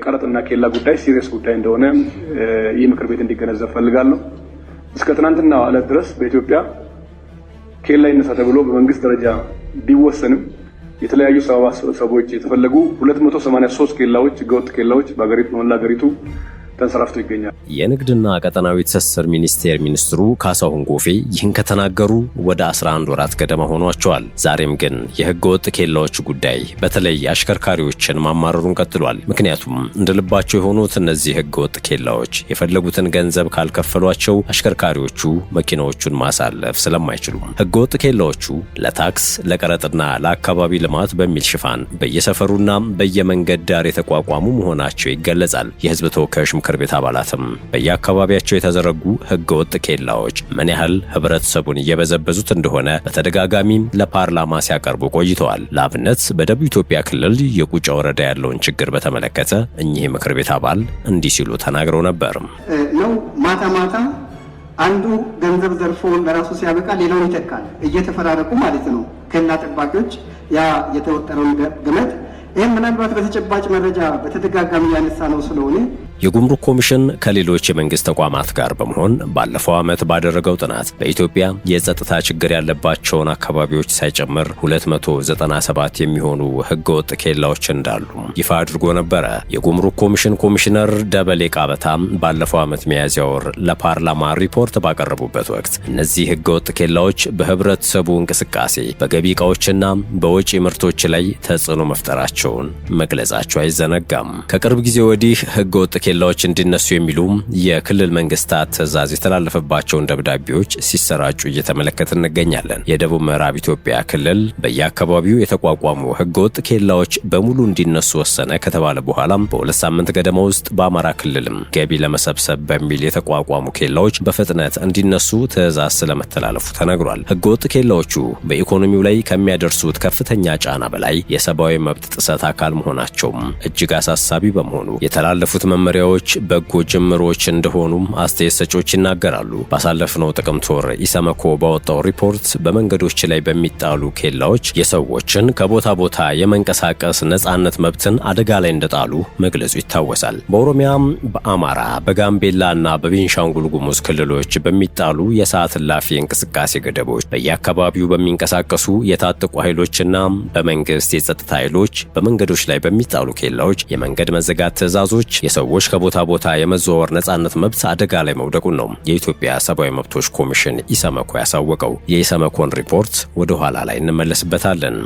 የቀረጥና ኬላ ጉዳይ ሲሪየስ ጉዳይ እንደሆነ ይህ ምክር ቤት እንዲገነዘብ ፈልጋለሁ። እስከ ትናንትና ዕለት ድረስ በኢትዮጵያ ኬላ ይነሳ ተብሎ በመንግስት ደረጃ ቢወሰንም የተለያዩ ሰበቦች የተፈለጉ 283 ኬላዎች ህገወጥ ኬላዎች በመላ ሀገሪቱ ተንሰራፍቶ ይገኛል። የንግድና ቀጠናዊ ትስስር ሚኒስቴር ሚኒስትሩ ካሳሁን ጎፌ ይህን ከተናገሩ ወደ 11 ወራት ገደማ ሆኗቸዋል። ዛሬም ግን የህገ ወጥ ኬላዎች ጉዳይ በተለይ አሽከርካሪዎችን ማማረሩን ቀጥሏል። ምክንያቱም እንደልባቸው የሆኑት እነዚህ ህገ ወጥ ኬላዎች የፈለጉትን ገንዘብ ካልከፈሏቸው አሽከርካሪዎቹ መኪናዎቹን ማሳለፍ ስለማይችሉ ህገ ወጥ ኬላዎቹ ለታክስ ለቀረጥና ለአካባቢ ልማት በሚል ሽፋን በየሰፈሩና በየመንገድ ዳር የተቋቋሙ መሆናቸው ይገለጻል። የህዝብ ተወካዮች ምክር ቤት አባላትም በየአካባቢያቸው የተዘረጉ ህገወጥ ኬላዎች ምን ያህል ህብረተሰቡን እየበዘበዙት እንደሆነ በተደጋጋሚ ለፓርላማ ሲያቀርቡ ቆይተዋል። ለአብነት በደቡብ ኢትዮጵያ ክልል የቁጫ ወረዳ ያለውን ችግር በተመለከተ እኚህ ምክር ቤት አባል እንዲህ ሲሉ ተናግረው ነበር። ነው ማታ አንዱ ገንዘብ ዘርፎ ለራሱ ሲያበቃ ሌላውን ይተካል፣ እየተፈራረቁ ማለት ነው። ከና ጠባቂዎች ያ የተወጠረውን ገመድ ይሄን ምናልባት በተጨባጭ መረጃ በተደጋጋሚ ያነሳ ነው ስለሆነ የጉምሩክ ኮሚሽን ከሌሎች የመንግስት ተቋማት ጋር በመሆን ባለፈው ዓመት ባደረገው ጥናት በኢትዮጵያ የጸጥታ ችግር ያለባቸውን አካባቢዎች ሳይጨምር 297 የሚሆኑ ህገወጥ ኬላዎች እንዳሉ ይፋ አድርጎ ነበረ። የጉምሩክ ኮሚሽን ኮሚሽነር ደበሌ ቃበታ ባለፈው ዓመት ሚያዝያ ወር ለፓርላማ ሪፖርት ባቀረቡበት ወቅት እነዚህ ህገወጥ ኬላዎች በህብረተሰቡ እንቅስቃሴ በገቢ ዕቃዎችና በወጪ ምርቶች ላይ ተጽዕኖ መፍጠራቸውን መግለጻቸው አይዘነጋም። ከቅርብ ጊዜ ወዲህ ህገወጥ ኬላዎች እንዲነሱ የሚሉ የክልል መንግስታት ትዕዛዝ የተላለፈባቸውን ደብዳቤዎች ሲሰራጩ እየተመለከትን እንገኛለን። የደቡብ ምዕራብ ኢትዮጵያ ክልል በየአካባቢው የተቋቋሙ ህገወጥ ኬላዎች በሙሉ እንዲነሱ ወሰነ ከተባለ በኋላም በሁለት ሳምንት ገደማ ውስጥ በአማራ ክልልም ገቢ ለመሰብሰብ በሚል የተቋቋሙ ኬላዎች በፍጥነት እንዲነሱ ትዕዛዝ ስለመተላለፉ ተነግሯል። ህገወጥ ኬላዎቹ በኢኮኖሚው ላይ ከሚያደርሱት ከፍተኛ ጫና በላይ የሰብአዊ መብት ጥሰት አካል መሆናቸውም እጅግ አሳሳቢ በመሆኑ የተላለፉት መመሪያዎች በጎ ጅምሮች እንደሆኑም አስተያየት ሰጪዎች ይናገራሉ። ባሳለፍነው ጥቅምት ወር ኢሰመኮ ባወጣው ሪፖርት በመንገዶች ላይ በሚጣሉ ኬላዎች የሰዎችን ከቦታ ቦታ የመንቀሳቀስ ነጻነት መብትን አደጋ ላይ እንደጣሉ መግለጹ ይታወሳል። በኦሮሚያም፣ በአማራ፣ በጋምቤላና በቤንሻንጉል ጉሙዝ ክልሎች በሚጣሉ የሰዓት እላፊ እንቅስቃሴ ገደቦች በየአካባቢው በሚንቀሳቀሱ የታጠቁ ኃይሎችና በመንግስት የጸጥታ ኃይሎች በመንገዶች ላይ በሚጣሉ ኬላዎች የመንገድ መዘጋት ትዕዛዞች የሰዎች ከቦታ ቦታ የመዘዋወር ነጻነት መብት አደጋ ላይ መውደቁን ነው የኢትዮጵያ ሰብአዊ መብቶች ኮሚሽን ኢሰመኮ ያሳወቀው። የኢሰመኮን ሪፖርት ወደ ኋላ ላይ እንመለስበታለን።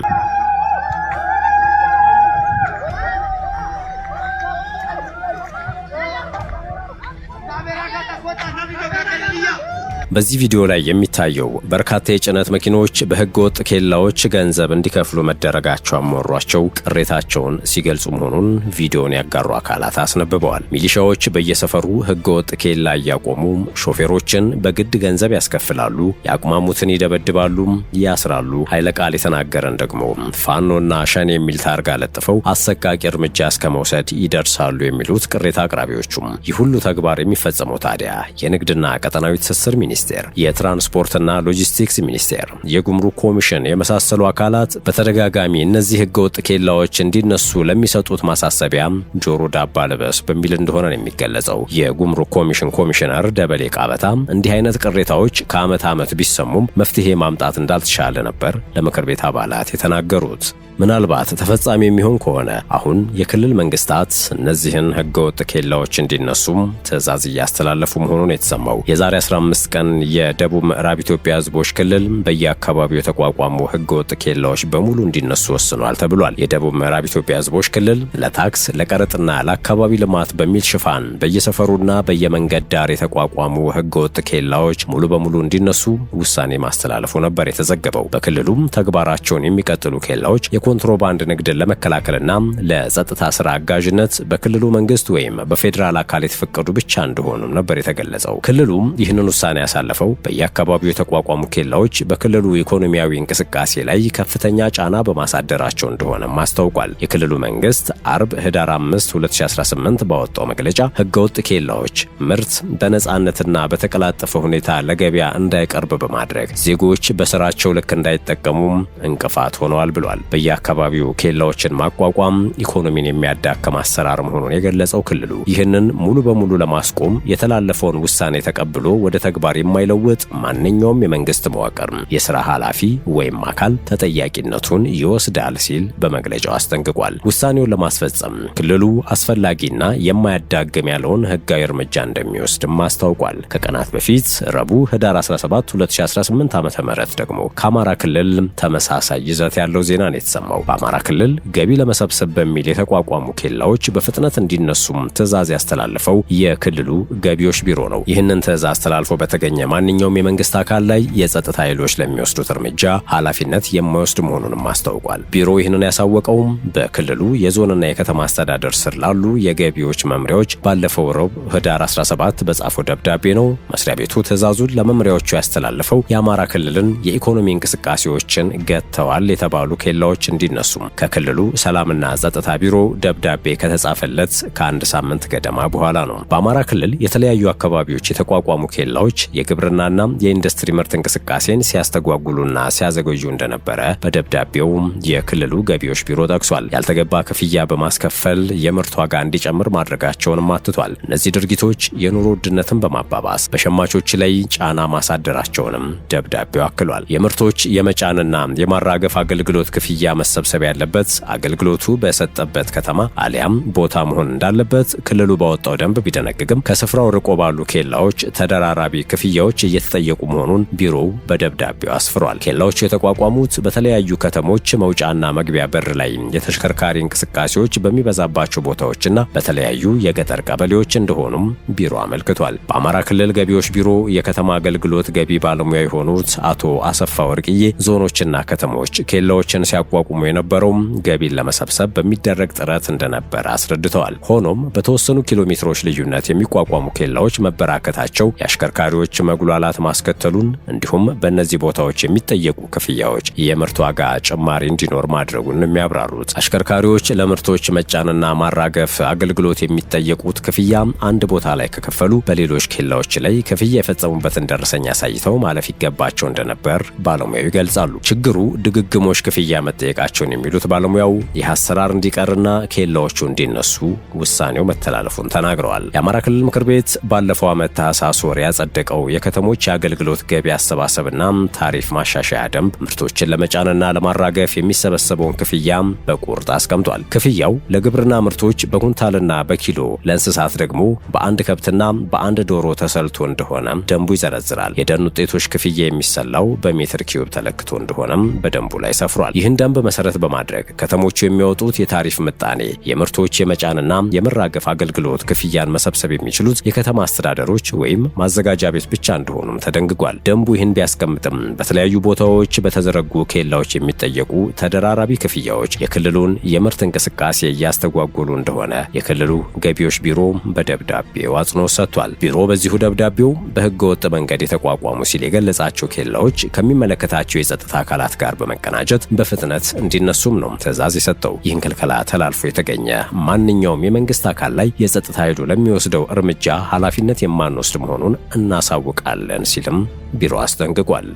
በዚህ ቪዲዮ ላይ የሚታየው በርካታ የጭነት መኪኖች በህገወጥ ኬላዎች ገንዘብ እንዲከፍሉ መደረጋቸው አሞሯቸው ቅሬታቸውን ሲገልጹ መሆኑን ቪዲዮን ያጋሩ አካላት አስነብበዋል። ሚሊሻዎች በየሰፈሩ ህገወጥ ኬላ እያቆሙ ሾፌሮችን በግድ ገንዘብ ያስከፍላሉ፣ ያቅማሙትን ይደበድባሉ፣ ያስራሉ። ኃይለ ቃል የተናገረን ደግሞ ፋኖና ሸኔ የሚል ታርጋ ለጥፈው አሰቃቂ እርምጃ እስከ መውሰድ ይደርሳሉ የሚሉት ቅሬታ አቅራቢዎቹም ይህ ሁሉ ተግባር የሚፈጸመው ታዲያ የንግድና ቀጠናዊ ትስስር ሚኒስቴር፣ የትራንስፖርትና ሎጂስቲክስ ሚኒስቴር፣ የጉምሩክ ኮሚሽን የመሳሰሉ አካላት በተደጋጋሚ እነዚህ ህገወጥ ኬላዎች እንዲነሱ ለሚሰጡት ማሳሰቢያ ጆሮ ዳባ ልበስ በሚል እንደሆነ ነው የሚገለጸው። የጉምሩክ ኮሚሽን ኮሚሽነር ደበሌ ቃበታ እንዲህ አይነት ቅሬታዎች ከዓመት ዓመት ቢሰሙም መፍትሄ ማምጣት እንዳልተቻለ ነበር ለምክር ቤት አባላት የተናገሩት። ምናልባት ተፈጻሚ የሚሆን ከሆነ አሁን የክልል መንግስታት እነዚህን ህገወጥ ኬላዎች እንዲነሱም ትዕዛዝ እያስተላለፉ መሆኑን የተሰማው። የዛሬ 15 ቀን የደቡብ ምዕራብ ኢትዮጵያ ህዝቦች ክልል በየአካባቢው የተቋቋሙ ህገወጥ ኬላዎች በሙሉ እንዲነሱ ወስኗል ተብሏል። የደቡብ ምዕራብ ኢትዮጵያ ህዝቦች ክልል ለታክስ ለቀረጥና ለአካባቢ ልማት በሚል ሽፋን በየሰፈሩና በየመንገድ ዳር የተቋቋሙ ህገወጥ ኬላዎች ሙሉ በሙሉ እንዲነሱ ውሳኔ ማስተላለፉ ነበር የተዘገበው። በክልሉም ተግባራቸውን የሚቀጥሉ ኬላዎች የኮንትሮባንድ ንግድን ለመከላከልና ለጸጥታ ስራ አጋዥነት በክልሉ መንግስት ወይም በፌዴራል አካል የተፈቀዱ ብቻ እንደሆኑም ነበር የተገለጸው። ክልሉም ይህንን ውሳኔ ያሳለፈው በየአካባቢው የተቋቋሙ ኬላዎች በክልሉ ኢኮኖሚያዊ እንቅስቃሴ ላይ ከፍተኛ ጫና በማሳደራቸው እንደሆነም አስታውቋል። የክልሉ መንግስት አርብ ህዳር 5 2018 ባወጣው መግለጫ ህገወጥ ኬላዎች ምርት በነጻነትና በተቀላጠፈ ሁኔታ ለገበያ እንዳይቀርብ በማድረግ ዜጎች በስራቸው ልክ እንዳይጠቀሙም እንቅፋት ሆነዋል ብሏል። በየአካባቢው ኬላዎችን ማቋቋም ኢኮኖሚን የሚያዳክም አሰራር መሆኑን የገለጸው ክልሉ ይህንን ሙሉ በሙሉ ለማስቆም የተላለፈውን ውሳኔ ተቀብሎ ወደ ተግባር የማይለውጥ ማንኛውም የመንግስት መዋቅር የሥራ ኃላፊ ወይም አካል ተጠያቂነቱን ይወስዳል ሲል በመግለጫው አስጠንቅቋል። ውሳኔውን ለማስፈጸም ክልሉ አስፈላጊና የማያዳግም ያለውን ሕጋዊ እርምጃ እንደሚወስድም አስታውቋል። ከቀናት በፊት ረቡዕ ህዳር 17 2018 ዓ.ም ደግሞ ከአማራ ክልል ተመሳሳይ ይዘት ያለው ዜና ነው የተሰማው። በአማራ ክልል ገቢ ለመሰብሰብ በሚል የተቋቋሙ ኬላዎች በፍጥነት እንዲነሱም ትዕዛዝ ያስተላለፈው የክልሉ ገቢዎች ቢሮ ነው። ይህንን ትዕዛዝ አስተላልፎ በተገኘ ማንኛውም የመንግስት አካል ላይ የጸጥታ ኃይሎች ለሚወስዱት እርምጃ ኃላፊነት የማይወስድ መሆኑንም አስታውቋል። ቢሮ ይህንን ያሳወቀውም በክልሉ የዞንና የከተማ አስተዳደር ስር ላሉ የገቢዎች መምሪያዎች ባለፈው ረቡዕ ህዳር 17 በጻፈው ደብዳቤ ነው። መስሪያ ቤቱ ትዕዛዙን ለመምሪያዎቹ ያስተላለፈው የአማራ ክልልን የኢኮኖሚ እንቅስቃሴዎችን ገጥተዋል የተባሉ ኬላዎች እንዲነሱ ከክልሉ ሰላምና ጸጥታ ቢሮ ደብዳቤ ከተጻፈለት ከአንድ ሳምንት ገደማ በኋላ ነው። በአማራ ክልል የተለያዩ አካባቢዎች የተቋቋሙ ኬላዎች የግብርናና የኢንዱስትሪ ምርት እንቅስቃሴን ሲያስተጓጉሉና ሲያዘገዩ እንደነበረ በደብዳቤው የክልሉ ገቢዎች ቢሮ ጠቅሷል። ያልተገባ ክፍያ በማስከፈል የምርት ዋጋ እንዲጨምር ማድረጋቸውንም አትቷል። እነዚህ ድርጊቶች የኑሮ ውድነትን በማባባስ በሸማቾች ላይ ጫና ማሳደራቸውንም ደብዳቤው አክሏል። የምርቶች የመጫንና የማራገፍ አገልግሎት ክፍያ መሰብሰብ ያለበት አገልግሎቱ በሰጠበት ከተማ አሊያም ቦታ መሆን እንዳለበት ክልሉ ባወጣው ደንብ ቢደነግግም ከስፍራው ርቆ ባሉ ኬላዎች ተደራራቢ ክፍያዎች እየተጠየቁ መሆኑን ቢሮው በደብዳቤው አስፍሯል። ኬላዎቹ የተቋቋሙት በተለያዩ ከተሞች መውጫና መግቢያ በር ላይ የተሽከርካሪ እንቅስቃሴዎች በሚበዛባቸው ቦታዎችና በተለያዩ የገጠር ቀበሌዎች እንደሆኑም ቢሮ አመልክቷል። በአማራ ክልል ገቢዎች ቢሮ የከተማ አገልግሎት ገቢ ባለሙያ የሆኑት አቶ አሰፋ ወርቅዬ ዞኖችና ከተሞች ኬላዎችን ሲያቋቁሙ የነበረው ገቢን ለመሰብሰብ በሚደረግ ጥረት እንደነበረ አስረድተዋል። ሆኖም በተወሰኑ ኪሎ ሜትሮች ልዩነት የሚቋቋሙ ኬላዎች መበራከታቸው የአሽከርካሪዎች መጉላላት ማስከተሉን እንዲሁም በእነዚህ ቦታዎች የሚጠየቁ ክፍያዎች የምርት ዋጋ ጭማሪ እንዲኖር ማድረጉን የሚያብራሩት አሽከርካሪዎች ለምርቶች መጫንና ማራገፍ አገልግሎት የሚጠየቁት ክፍያ አንድ ቦታ ላይ ከከፈሉ በሌሎች ኬላዎች ላይ ክፍያ የፈጸሙበትን ደረሰኝ አሳይተው ማለፍ ይገባቸው እንደነበር ባለሙያው ይገልጻሉ። ችግሩ ድግግሞሽ ክፍያ መጠየቃቸውን የሚሉት ባለሙያው ይህ አሰራር እንዲቀርና ኬላዎቹ እንዲነሱ ውሳኔው መተላለፉን ተናግረዋል። የአማራ ክልል ምክር ቤት ባለፈው ዓመት ታህሳስ ወር ያጸደቀው የከተሞች የአገልግሎት ገቢ አሰባሰብና ታሪፍ ማሻሻያ ደንብ ምርቶችን ለመጫንና ለማራገፍ የሚሰበሰበውን ክፍያ በቁርጥ አስቀምጧል። ክፍያው ለግብርና ምርቶች በኩንታልና በኪሎ፣ ለእንስሳት ደግሞ በአንድ ከብትና በአንድ ዶሮ ተሰልቶ እንደሆነ ደንቡ ይዘረዝራል። የደን ውጤቶች ክፍያ የሚሰላው በሜትር ኪዩብ ተለክቶ እንደሆነም በደንቡ ላይ ሰፍሯል። ይህን ደንብ መሰረት በማድረግ ከተሞቹ የሚያወጡት የታሪፍ ምጣኔ የምርቶች የመጫንና የመራገፍ አገልግሎት ክፍያን መሰብሰብ የሚችሉት የከተማ አስተዳደሮች ወይም ማዘጋጃ ቤት ብቻ እንደሆኑም ተደንግጓል። ደንቡ ይህን ቢያስቀምጥም በተለያዩ ቦታዎች በተዘረጉ ኬላዎች የሚጠየቁ ተደራራቢ ክፍያዎች የክልሉን የምርት እንቅስቃሴ እያስተጓጎሉ እንደሆነ የክልሉ ገቢዎች ቢሮ በደብዳቤው አጽንኦት ሰጥቷል። ቢሮ በዚሁ ደብዳቤው በሕገ ወጥ መንገድ የተቋቋሙ ሲል የገለጻቸው ኬላዎች ከሚመለከታቸው የጸጥታ አካላት ጋር በመቀናጀት በፍጥነት እንዲነሱም ነው ትዕዛዝ የሰጠው። ይህን ክልከላ ተላልፎ የተገኘ ማንኛውም የመንግስት አካል ላይ የጸጥታ ኃይሉ ለሚወስደው እርምጃ ኃላፊነት የማንወስድ መሆኑን እናሳውቃለን ሲልም ቢሮ አስጠንቅቋል።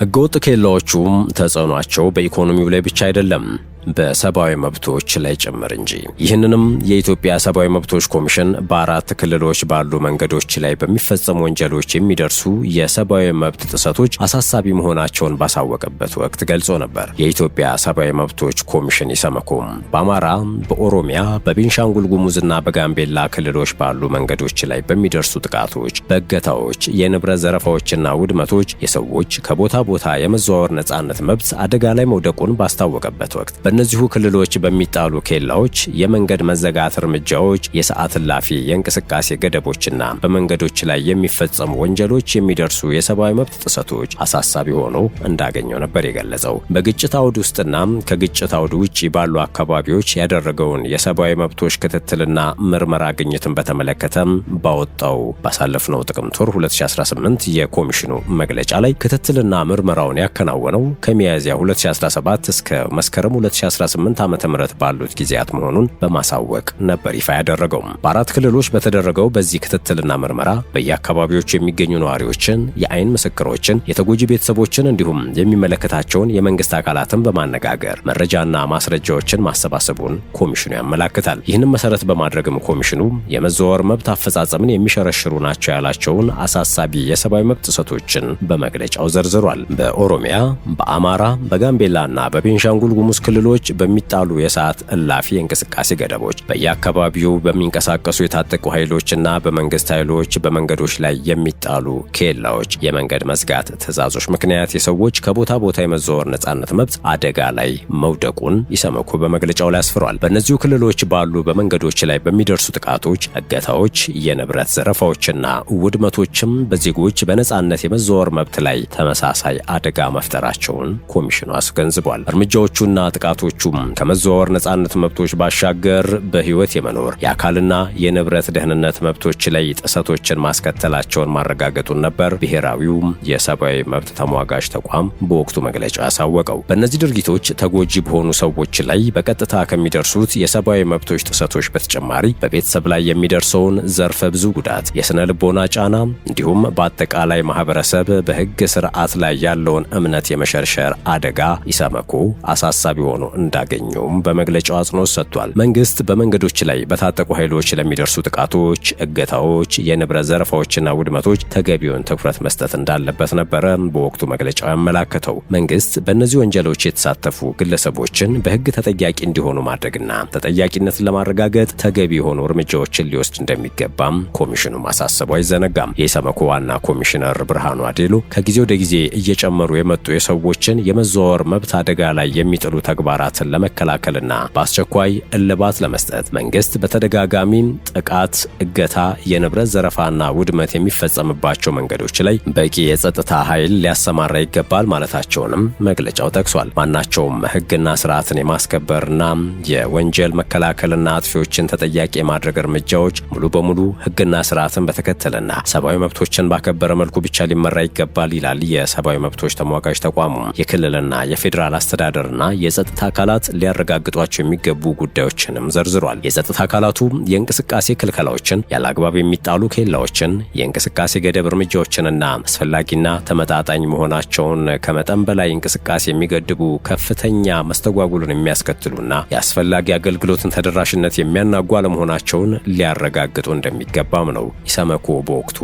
ሕገወጥ ኬላዎቹም ተጽዕኗቸው በኢኮኖሚው ላይ ብቻ አይደለም በሰብአዊ መብቶች ላይ ጭምር እንጂ። ይህንንም የኢትዮጵያ ሰብአዊ መብቶች ኮሚሽን በአራት ክልሎች ባሉ መንገዶች ላይ በሚፈጸሙ ወንጀሎች የሚደርሱ የሰብአዊ መብት ጥሰቶች አሳሳቢ መሆናቸውን ባሳወቀበት ወቅት ገልጾ ነበር። የኢትዮጵያ ሰብአዊ መብቶች ኮሚሽን ኢሰመኮም በአማራ፣ በኦሮሚያ፣ በቤንሻንጉል ጉሙዝና በጋምቤላ ክልሎች ባሉ መንገዶች ላይ በሚደርሱ ጥቃቶች፣ በእገታዎች፣ የንብረት ዘረፋዎችና ውድመቶች የሰዎች ከቦታ ቦታ የመዘዋወር ነጻነት መብት አደጋ ላይ መውደቁን ባስታወቀበት ወቅት በእነዚሁ ክልሎች በሚጣሉ ኬላዎች፣ የመንገድ መዘጋት እርምጃዎች፣ የሰዓት እላፊ የእንቅስቃሴ ገደቦችና በመንገዶች ላይ የሚፈጸሙ ወንጀሎች የሚደርሱ የሰብአዊ መብት ጥሰቶች አሳሳቢ ሆኖ እንዳገኘው ነበር የገለጸው። በግጭት አውድ ውስጥና ከግጭት አውድ ውጪ ባሉ አካባቢዎች ያደረገውን የሰብአዊ መብቶች ክትትልና ምርመራ ግኝትን በተመለከተ ባወጣው ባሳለፍነው ጥቅምት ወር 2018 የኮሚሽኑ መግለጫ ላይ ክትትልና ምርመራውን ያከናወነው ከሚያዝያ 2017 እስከ መስከረም 2018 ዓ.ም ባሉት ጊዜያት መሆኑን በማሳወቅ ነበር ይፋ ያደረገው። በአራት ክልሎች በተደረገው በዚህ ክትትልና ምርመራ በየአካባቢዎቹ የሚገኙ ነዋሪዎችን፣ የአይን ምስክሮችን፣ የተጎጂ ቤተሰቦችን እንዲሁም የሚመለከታቸውን የመንግስት አካላትን በማነጋገር መረጃና ማስረጃዎችን ማሰባሰቡን ኮሚሽኑ ያመላክታል። ይህንን መሰረት በማድረግም ኮሚሽኑ የመዘዋወር መብት አፈጻጸምን የሚሸረሽሩ ናቸው ያላቸውን አሳሳቢ የሰብአዊ መብት ጥሰቶችን በመግለጫው ዘርዝሯል። በኦሮሚያ፣ በአማራ፣ በጋምቤላና በቤንሻንጉል ጉሙዝ ክልሎች በሚጣሉ የሰዓት እላፊ የእንቅስቃሴ ገደቦች፣ በየአካባቢው በሚንቀሳቀሱ የታጠቁ ኃይሎችና በመንግስት ኃይሎች በመንገዶች ላይ የሚጣሉ ኬላዎች፣ የመንገድ መዝጋት ትዕዛዞች ምክንያት የሰዎች ከቦታ ቦታ የመዘዋወር ነጻነት መብት አደጋ ላይ መውደቁን ኢሰመኮ በመግለጫው ላይ አስፍሯል። በእነዚሁ ክልሎች ባሉ በመንገዶች ላይ በሚደርሱ ጥቃቶች፣ እገታዎች፣ የንብረት ዘረፋዎችና ውድመቶችም በዜጎች በነጻነት የመዘዋወር መብት ላይ ተመሳሳይ አደጋ መፍጠራቸውን ኮሚሽኑ አስገንዝቧል። እርምጃዎቹና ጥቃቶቹም ከመዘዋወር ነጻነት መብቶች ባሻገር በህይወት የመኖር የአካልና የንብረት ደህንነት መብቶች ላይ ጥሰቶችን ማስከተላቸውን ማረጋገጡን ነበር ብሔራዊው የሰብአዊ መብት ተሟጋች ተቋም በወቅቱ መግለጫ ያሳወቀው። በእነዚህ ድርጊቶች ተጎጂ በሆኑ ሰዎች ላይ በቀጥታ ከሚደርሱት የሰብአዊ መብቶች ጥሰቶች በተጨማሪ በቤተሰብ ላይ የሚደርሰውን ዘርፈ ብዙ ጉዳት፣ የስነ ልቦና ጫና እንዲሁም በአጠቃላይ ማህበረሰብ በህግ ስርዓት ላይ ያለውን እምነት የመሸርሸር አደጋ ኢሰመኮ አሳሳቢ ሆኖ እንዳገኘውም በመግለጫው አጽንኦት ሰጥቷል። መንግስት በመንገዶች ላይ በታጠቁ ኃይሎች ለሚደርሱ ጥቃቶች፣ እገታዎች፣ የንብረት ዘረፋዎችና ውድመቶች ተገቢውን ትኩረት መስጠት እንዳለበት ነበረ በወቅቱ መግለጫው ያመላከተው። መንግስት በእነዚህ ወንጀሎች የተሳተፉ ግለሰቦችን በህግ ተጠያቂ እንዲሆኑ ማድረግና ተጠያቂነትን ለማረጋገጥ ተገቢ የሆኑ እርምጃዎችን ሊወስድ እንደሚገባም ኮሚሽኑ ማሳሰቡ አይዘነጋም። የኢሰመኮ ዋና ኮሚሽነር ብርሃኑ አዴሎ ከጊዜ ወደ ጊዜ እየጨመሩ የመጡ የሰዎችን የመዘዋወር መብት አደጋ ላይ የሚጥሉ ተግባራትን ለመከላከልና በአስቸኳይ እልባት ለመስጠት መንግስት በተደጋጋሚ ጥቃት፣ እገታ፣ የንብረት ዘረፋና ውድመት የሚፈጸምባቸው መንገዶች ላይ በቂ የጸጥታ ኃይል ሊያሰማራ ይገባል ማለታቸውንም መግለጫው ጠቅሷል። ማናቸውም ህግና ስርዓትን የማስከበርና የወንጀል መከላከልና አጥፊዎችን ተጠያቂ የማድረግ እርምጃዎች ሙሉ በሙሉ ህግና ስርዓትን በተከተለና ሰብአዊ መብቶችን ባከበረ መልኩ ብቻ ሊመራ ይገባል ይላል የሰብአዊ መብቶች ተሟጋች ተቋሙ። የክልልና የፌዴራል አስተዳደርና የጸጥታ አካላት ሊያረጋግጧቸው የሚገቡ ጉዳዮችንም ዘርዝሯል። የጸጥታ አካላቱ የእንቅስቃሴ ክልከላዎችን፣ ያለአግባብ የሚጣሉ ኬላዎችን፣ የእንቅስቃሴ ገደብ እርምጃዎችንና አስፈላጊና ተመጣጣኝ መሆናቸውን ከመጠን በላይ እንቅስቃሴ የሚገድቡ ከፍተኛ መስተጓጉልን የሚያስከትሉና የአስፈላጊ አገልግሎትን ተደራሽነት የሚያናጉ አለመሆናቸውን ሊያረጋግጡ እንደሚገባም ነው ኢሰመኮ በወቅቱ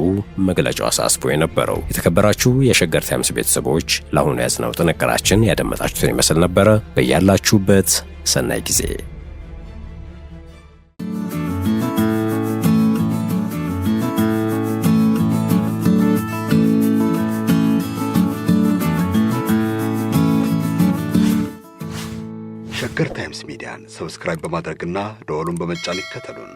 መግለጫው አሳስቦ የነበረው። የተከበራችሁ የሸገር ታይምስ ቤተሰቦች ለአሁኑ ያዝነው ጥንቅራችን ያደመጣችሁትን ይመስል ነበረ። በያላችሁበት ሰናይ ጊዜ። ሸገር ታይምስ ሚዲያን ሰብስክራይብ በማድረግና ደወሉን በመጫን ይከተሉን።